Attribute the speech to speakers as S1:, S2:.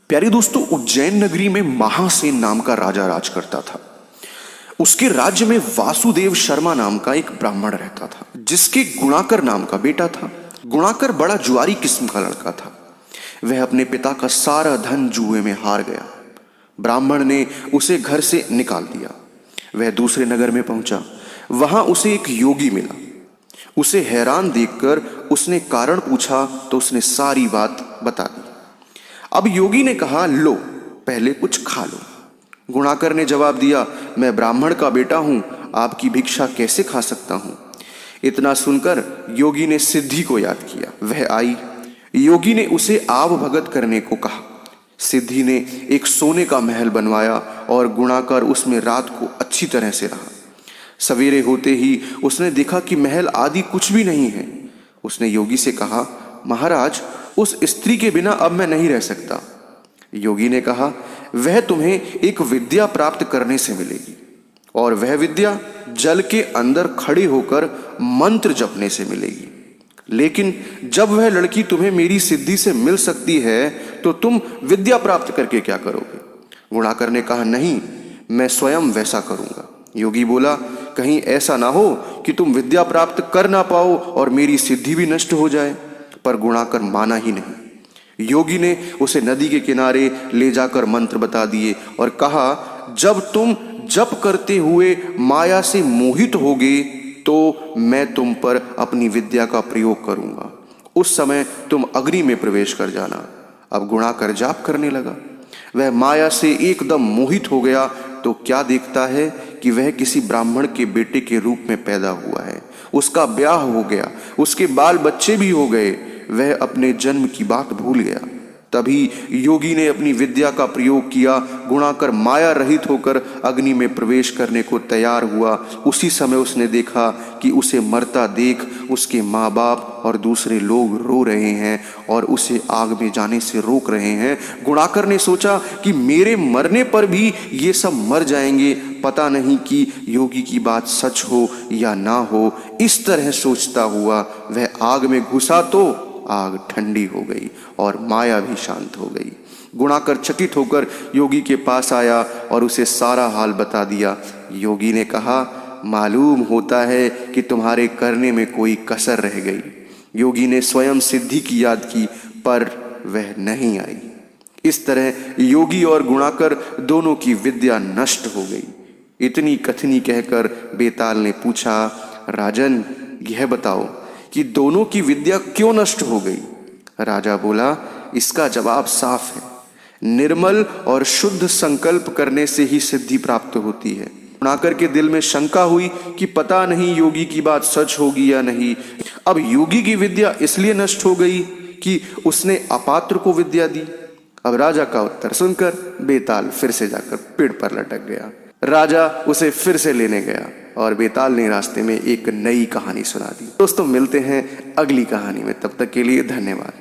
S1: प्यारे दोस्तों, उज्जैन नगरी में महासेन नाम का राजा राज करता था। उसके राज्य में वासुदेव शर्मा नाम का एक ब्राह्मण रहता था, जिसके गुणाकर नाम का बेटा था। गुणाकर बड़ा जुआरी किस्म का लड़का था। वह अपने पिता का सारा धन जुए में हार गया। ब्राह्मण ने उसे घर से निकाल दिया। वह दूसरे नगर में पहुंचा। वहां उसे एक योगी मिला। उसे हैरान देखकर उसने कारण पूछा तो उसने सारी बात बता दी। अब योगी ने कहा, लो पहले कुछ खा लो। गुणाकर ने जवाब दिया, मैं ब्राह्मण का बेटा हूं, आपकी भिक्षा कैसे खा सकता हूं। इतना सुनकर योगी ने सिद्धि को याद किया। वह आई। योगी ने उसे आव भगत करने को कहा। सिद्धि ने एक सोने का महल बनवाया और गुणाकर उसमें रात को अच्छी तरह से रहा। सवेरे होते ही उसने देखा कि महल आदि कुछ भी नहीं है। उसने योगी से कहा, महाराज, उस स्त्री के बिना अब मैं नहीं रह सकता। योगी ने कहा, वह तुम्हें एक विद्या प्राप्त करने से मिलेगी, और वह विद्या जल के अंदर खड़े होकर मंत्र जपने से मिलेगी। लेकिन जब वह लड़की तुम्हें मेरी सिद्धि से मिल सकती है तो तुम विद्या प्राप्त करके क्या करोगे। गुणाकर ने कहा, नहीं, मैं स्वयं वैसा करूंगा। योगी बोला, कहीं ऐसा ना हो कि तुम विद्या प्राप्त कर ना पाओ और मेरी सिद्धि भी नष्ट हो जाए। पर गुणाकर माना ही नहीं। योगी ने उसे नदी के किनारे ले जाकर मंत्र बता दिए और कहा, जब तुम जप करते हुए माया से मोहित होगे तो मैं तुम पर अपनी विद्या का प्रयोग करूंगा। उस समय तुम अग्नि में प्रवेश कर जाना। अब गुणाकर जाप करने लगा। वह माया से एकदम मोहित हो गया तो क्या देखता है कि वह किसी ब्राह्मण के बेटे के रूप में पैदा हुआ है। उसका ब्याह हो गया, उसके बाल बच्चे भी हो गए। वह अपने जन्म की बात भूल गया। तभी योगी ने अपनी विद्या का प्रयोग किया। गुणाकर माया रहित होकर अग्नि में प्रवेश करने को तैयार हुआ। उसी समय उसने देखा कि उसे मरता देख उसके माँ बाप और दूसरे लोग रो रहे हैं और उसे आग में जाने से रोक रहे हैं। गुणाकर ने सोचा कि मेरे मरने पर भी ये सब मर जाएंगे, पता नहीं कि योगी की बात सच हो या ना हो। इस तरह सोचता हुआ वह आग में घुसा तो आग ठंडी हो गई और माया भी शांत हो गई। गुणाकर चकित होकर योगी के पास आया और उसे सारा हाल बता दिया। योगी ने कहा, मालूम होता है कि तुम्हारे करने में कोई कसर रह गई। योगी ने स्वयं सिद्धि की याद की, पर वह नहीं आई। इस तरह योगी और गुणाकर दोनों की विद्या नष्ट हो गई। इतनी कथनी कहकर बेताल ने पूछा, राजन, यह बताओ कि दोनों की विद्या क्यों नष्ट हो गई। राजा बोला, इसका जवाब साफ है। निर्मल और शुद्ध संकल्प करने से ही सिद्धि प्राप्त होती है। गुणाकर के दिल में शंका हुई कि पता नहीं योगी की बात सच होगी या नहीं। अब योगी की विद्या इसलिए नष्ट हो गई कि उसने अपात्र को विद्या दी। अब राजा का उत्तर सुनकर बेताल फिर से जाकर पेड़ पर लटक गया। राजा उसे फिर से लेने गया और बेताल ने रास्ते में एक नई कहानी सुना दी। दोस्तों, मिलते हैं अगली कहानी में। तब तक के लिए धन्यवाद।